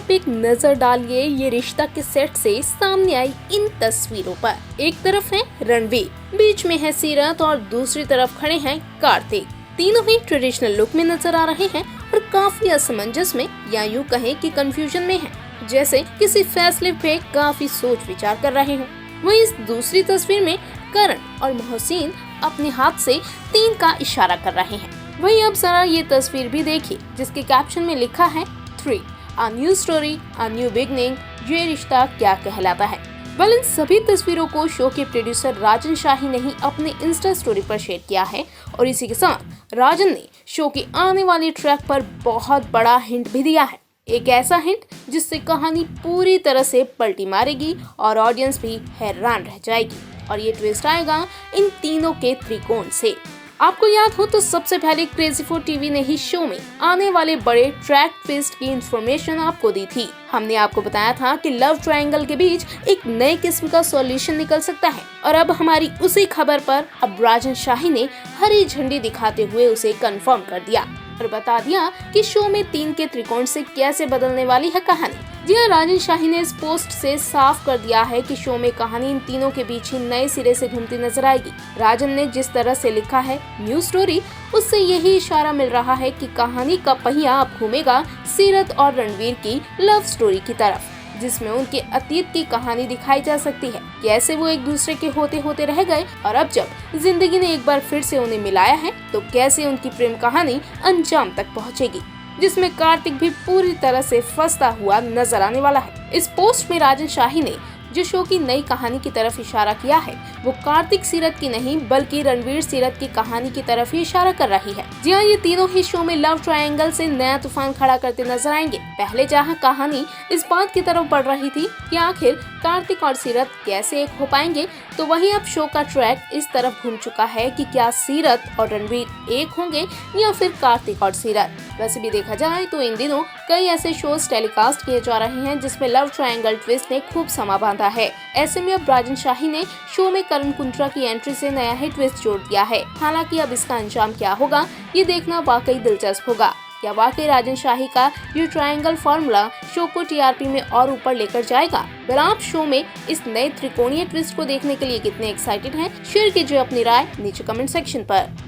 आप एक नजर डालिए ये रिश्ता के सेट से सामने आई इन तस्वीरों पर। एक तरफ है रणवीर, बीच में है सीरत और दूसरी तरफ खड़े हैं कार्तिक। तीनों ही ट्रेडिशनल लुक में नजर आ रहे हैं और काफी असमंजस में या यूँ कहें कि कंफ्यूजन में हैं, जैसे किसी फैसले पे काफी सोच विचार कर रहे हों। वहीं इस दूसरी तस्वीर में करण और मोहसिन अपने हाथ से 3 का इशारा कर रहे हैं। वहीं अब जरा ये तस्वीर भी देखिए जिसके कैप्शन में लिखा है 3 A new story, a new beginning, ये रिश्ता क्या कहलाता है। इन सभी तस्वीरों को शो के प्रोड्यूसर राजन शाही ने ही अपने इंस्टा स्टोरी पर शेयर किया है और इसी के साथ राजन ने शो के आने वाले ट्रैक पर बहुत बड़ा हिंट भी दिया है। एक ऐसा हिंट जिससे कहानी पूरी तरह से पलटी मारेगी और ऑडियंस भी हैरान रह जाएगी और ये ट्विस्ट आएगा इन तीनों के त्रिकोण से। आपको याद हो तो सबसे पहले क्रेजी फॉर टीवी ने ही शो में आने वाले बड़े ट्रैक ट्विस्ट की इंफॉर्मेशन आपको दी थी। हमने आपको बताया था कि लव ट्रायंगल के बीच एक नए किस्म का सॉल्यूशन निकल सकता है और अब हमारी उसी खबर पर अब राजन शाही ने हरी झंडी दिखाते हुए उसे कंफर्म कर दिया और बता दिया कि शो में 3 के त्रिकोण से कैसे बदलने वाली है कहानी। जी हाँ, राजन शाही ने इस पोस्ट से साफ कर दिया है कि शो में कहानी इन तीनों के बीच ही नए सिरे से घूमती नजर आएगी। राजन ने जिस तरह से लिखा है न्यू स्टोरी, उससे यही इशारा मिल रहा है कि कहानी का पहिया अब घूमेगा सीरत और रणवीर की लव स्टोरी की तरफ, जिसमें उनके अतीत की कहानी दिखाई जा सकती है। कैसे वो एक दूसरे के होते होते रह गए और अब जब जिंदगी ने एक बार फिर से उन्हें मिलाया है तो कैसे उनकी प्रेम कहानी अंजाम तक पहुंचेगी, जिसमें कार्तिक भी पूरी तरह से फंसता हुआ नजर आने वाला है। इस पोस्ट में राजन शाही ने जो शो की नई कहानी की तरफ इशारा किया है वो कार्तिक सीरत की नहीं बल्कि रणवीर सीरत की कहानी की तरफ ही इशारा कर रही है। जी हाँ, ये तीनों ही शो में लव ट्रायंगल से नया तूफान खड़ा करते नजर आएंगे। पहले जहाँ कहानी इस बात की तरफ बढ़ रही थी कि आखिर कार्तिक और सीरत कैसे एक हो पाएंगे, तो वहीं अब शो का ट्रैक इस तरफ घूम चुका है कि क्या सीरत और रणवीर एक होंगे या फिर कार्तिक और सीरत। वैसे भी देखा जाए तो इन दिनों कई ऐसे शोज टेलीकास्ट किए जा रहे हैं जिसमें लव ट्रायंगल ट्विस्ट ने खूब समा बांधा है। ऐसे में अब राजन शाही ने शो में करण कुंद्रा की एंट्री से नया ही ट्विस्ट जोड़ दिया है। हालांकि अब इसका अंजाम क्या होगा ये देखना वाकई दिलचस्प होगा। क्या वाकई राजन शाही का ये ट्रायंगल फॉर्मूला शो को टीआरपी में और ऊपर लेकर जाएगा? आप शो में इस नए त्रिकोणीय ट्विस्ट को देखने के लिए कितने एक्साइटेड हैं? शेयर कीजिए अपनी राय नीचे कमेंट सेक्शन पर।